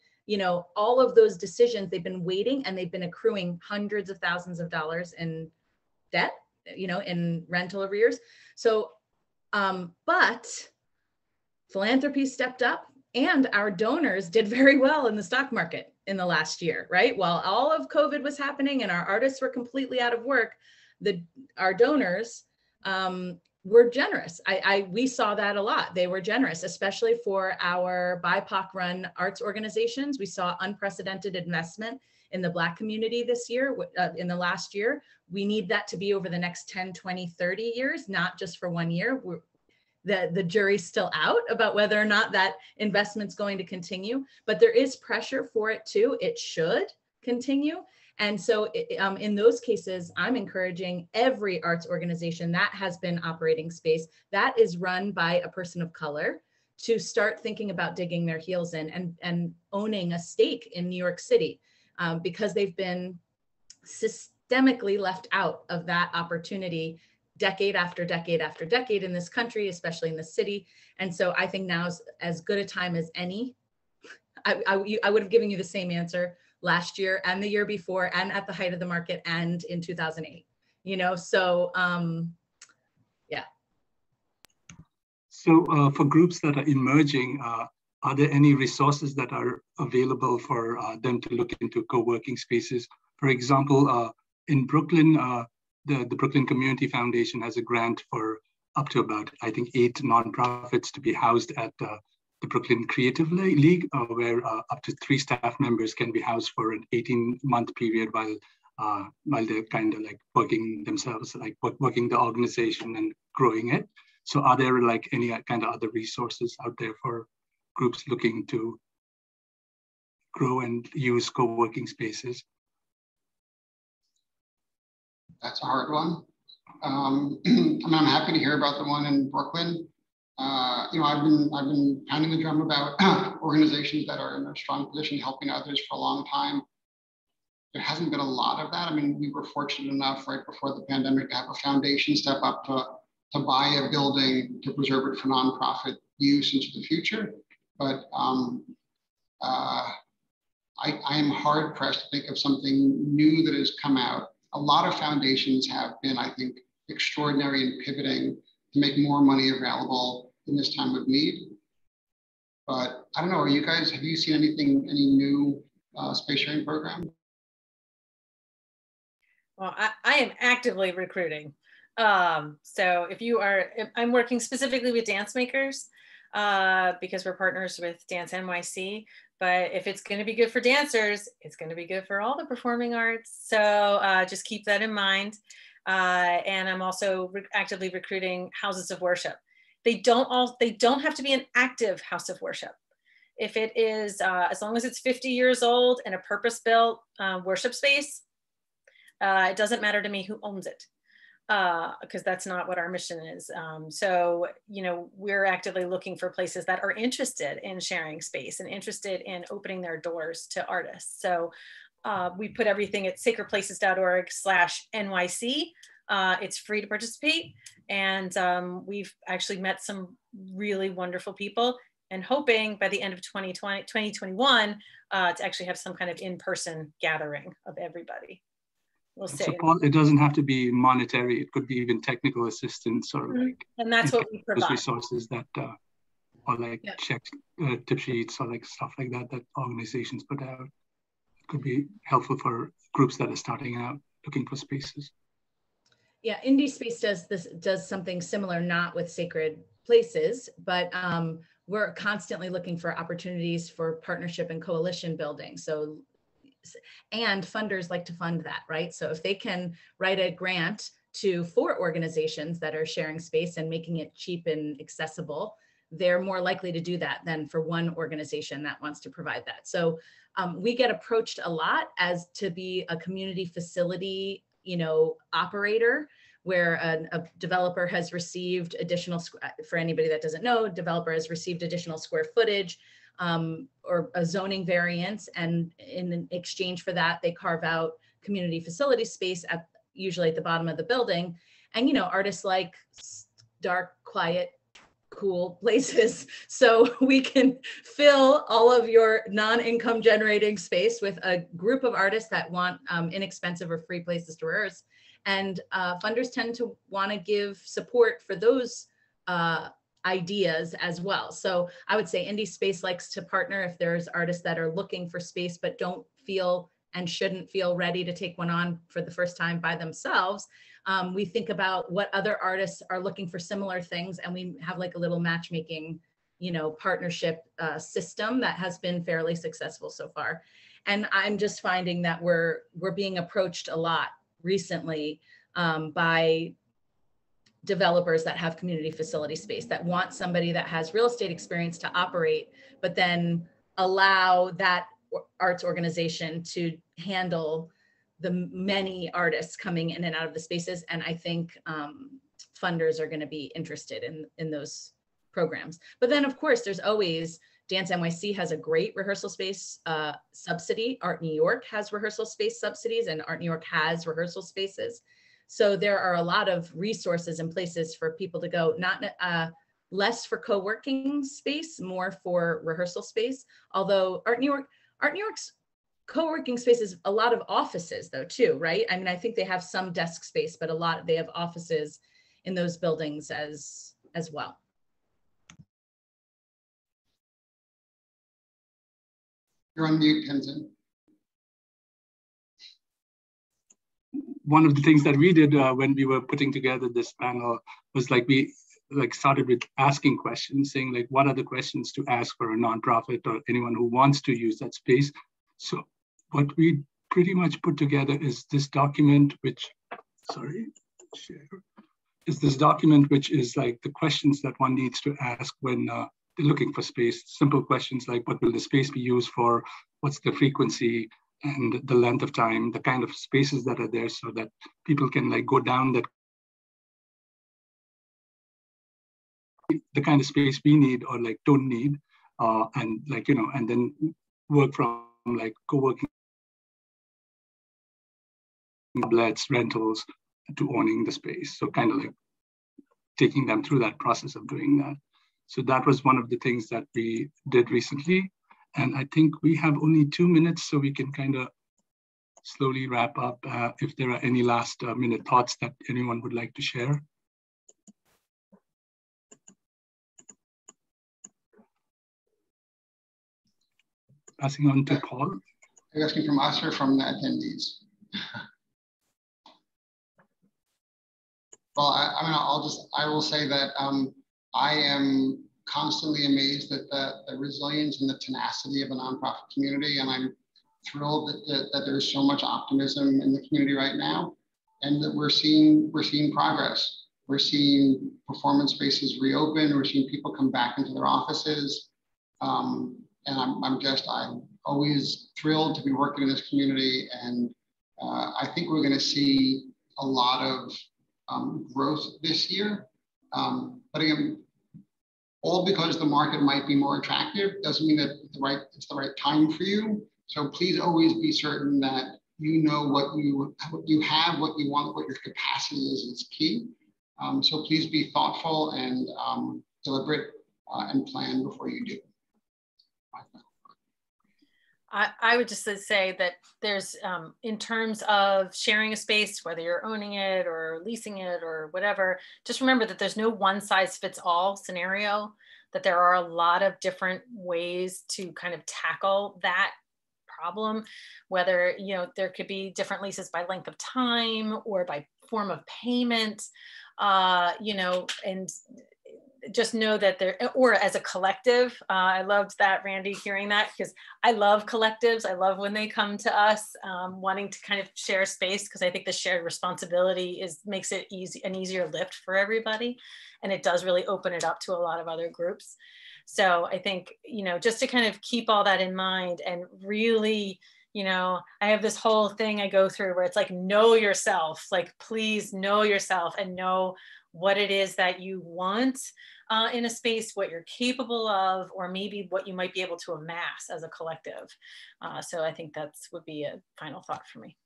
All of those decisions, they've been waiting, and they've been accruing hundreds of thousands of dollars in debt, in rental arrears. So, but philanthropy stepped up, and our donors did very well in the stock market. in the last year, right? While all of COVID was happening and our artists were completely out of work, our donors were generous. We saw that a lot. They were generous, especially for our BIPOC run arts organizations. We saw unprecedented investment in the Black community this year, in the last year. We need that to be over the next 10, 20, 30 years, not just for 1 year. The jury's still out about whether or not that investment's going to continue, but there is pressure for it too. It should continue. And so in those cases, I'm encouraging every arts organization that has been operating space that is run by a person of color to start thinking about digging their heels in and owning a stake in New York City, because they've been systemically left out of that opportunity decade after decade after decade in this country, especially in the city. And so I think now's as good a time as any. I would have given you the same answer last year and the year before and at the height of the market and in 2008, so yeah. So for groups that are emerging, are there any resources that are available for them to look into co-working spaces? For example, in Brooklyn, the Brooklyn Community Foundation has a grant for up to about, I think, 8 nonprofits to be housed at the Brooklyn Creative League, where up to 3 staff members can be housed for an 18-month period while they're kind of like working themselves, like working the organization and growing it. So are there like any kind of other resources out there for groups looking to grow and use co-working spaces? That's a hard one. I mean, I'm happy to hear about the one in Brooklyn. I've been pounding the drum about organizations that are in a strong position helping others for a long time. There hasn't been a lot of that. I mean, we were fortunate enough right before the pandemic to have a foundation step up to buy a building to preserve it for nonprofit use into the future. But I am hard pressed to think of something new that has come out. A lot of foundations have been, I think, extraordinary in pivoting to make more money available in this time of need. But I don't know, have you seen any new space sharing program? Well, I am actively recruiting. So I'm working specifically with dance makers because we're partners with Dance NYC. But if it's going to be good for dancers, it's going to be good for all the performing arts. So just keep that in mind. And I'm also actively recruiting houses of worship. They don't have to be an active house of worship. If it is, as long as it's 50 years old and a purpose-built worship space, it doesn't matter to me who owns it. Because that's not what our mission is. So, we're actively looking for places that are interested in sharing space and interested in opening their doors to artists. So we put everything at sacredplaces.org/NYC. It's free to participate. And we've actually met some really wonderful people and hoping by the end of 2021 to actually have some kind of in-person gathering of everybody. We'll see. Support, it doesn't have to be monetary. It could be even technical assistance or like, and that's what we provide. Resources that, or like checks, tip sheets or like stuff like that organizations put out. It could be helpful for groups that are starting out looking for spaces. Yeah, IndieSpace does something similar, not with sacred places, but we're constantly looking for opportunities for partnership and coalition building. So. And funders like to fund that, right? So if they can write a grant for organizations that are sharing space and making it cheap and accessible, they're more likely to do that than for one organization that wants to provide that. So we get approached a lot as to be a community facility, operator, where a developer has received additional, for anybody that doesn't know, developer has received additional square footage or a zoning variance, and in exchange for that, they carve out community facility space usually at the bottom of the building. And artists like dark, quiet, cool places, so we can fill all of your non-income generating space with a group of artists that want inexpensive or free places to rehearse. And funders tend to want to give support for those ideas as well. So I would say IndieSpace likes to partner if there's artists that are looking for space but don't feel and shouldn't feel ready to take one on for the first time by themselves. We think about what other artists are looking for similar things, and we have like a little matchmaking, partnership system that has been fairly successful so far. And I'm just finding that we're being approached a lot recently by developers that have community facility space that want somebody that has real estate experience to operate, but then allow that arts organization to handle the many artists coming in and out of the spaces. And I think funders are going to be interested in those programs. But then of course, there's always, Dance NYC has a great rehearsal space subsidy. Art New York has rehearsal space subsidies, and Art New York has rehearsal spaces. So there are a lot of resources and places for people to go, not less for co-working space, more for rehearsal space. Although Art New York's co-working space is a lot of offices though too, right? I mean, I think they have some desk space, but they have offices in those buildings as well. You're on mute, Tenzing. One of the things that we did when we were putting together this panel was we started with asking questions, saying what are the questions to ask for a nonprofit or anyone who wants to use that space. So what we pretty much put together is this document, which is the questions that one needs to ask when they're looking for space. Simple questions like, what will the space be used for? What's the frequency and the length of time, the kind of spaces that are there, so that people can go down that, the kind of space we need or don't need, and and then work from co-working, sublets, rentals, to owning the space. So kind of taking them through that process of doing that. So that was one of the things that we did recently. And I think we have only 2 minutes, so we can kind of slowly wrap up if there are any last minute thoughts that anyone would like to share. Passing on to Paul. Are you asking from us or from the attendees? Well, I will say that I am constantly amazed at the resilience and the tenacity of the nonprofit community, and I'm thrilled that there's so much optimism in the community right now, and that we're seeing progress. We're seeing performance spaces reopen. We're seeing people come back into their offices, and I'm always thrilled to be working in this community, and I think we're going to see a lot of growth this year. But again, all because the market might be more attractive doesn't mean that it's the right time for you. So please always be certain that you know what you have, what you want, what your capacity is key. So please be thoughtful and deliberate and plan before you do. I would just say that there's, in terms of sharing a space, whether you're owning it or leasing it or whatever, just remember that there's no one size fits all scenario, that there are a lot of different ways to kind of tackle that problem, whether, there could be different leases by length of time or by form of payment, and just know that or as a collective. I loved that, Randi, hearing that, because I love collectives. I love when they come to us wanting to kind of share space, because I think the shared responsibility makes it an easier lift for everybody. And it does really open it up to a lot of other groups. So I think, just to kind of keep all that in mind and really, I have this whole thing I go through where it's know yourself, please know yourself and know what it is that you want in a space, what you're capable of, or maybe what you might be able to amass as a collective. So I think would be a final thought for me.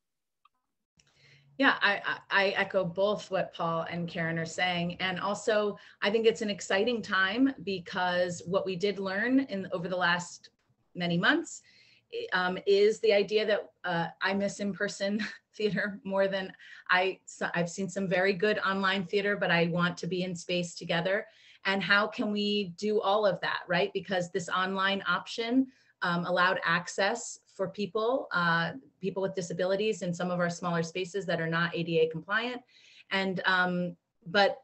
Yeah, I echo both what Paul and Karen are saying. And also, I think it's an exciting time because what we did learn over the last many months is the idea that I miss in-person theater more than I've seen some very good online theater, but I want to be in space together. And how can we do all of that, right? Because this online option allowed access for people, people with disabilities in some of our smaller spaces that are not ADA compliant. And, but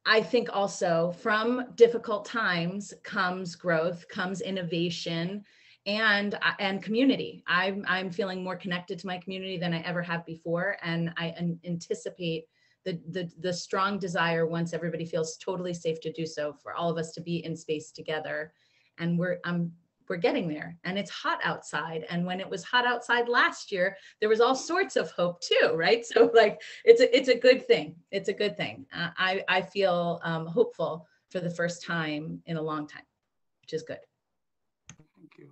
I think also from difficult times comes growth, comes innovation, and community. I'm feeling more connected to my community than I ever have before, and I anticipate the strong desire, once everybody feels totally safe to do so, for all of us to be in space together. And we're getting there, and it's hot outside. And when it was hot outside last year, there was all sorts of hope too, right? So like, it's a good thing. It's a good thing. I feel hopeful for the first time in a long time, which is good. Thank you.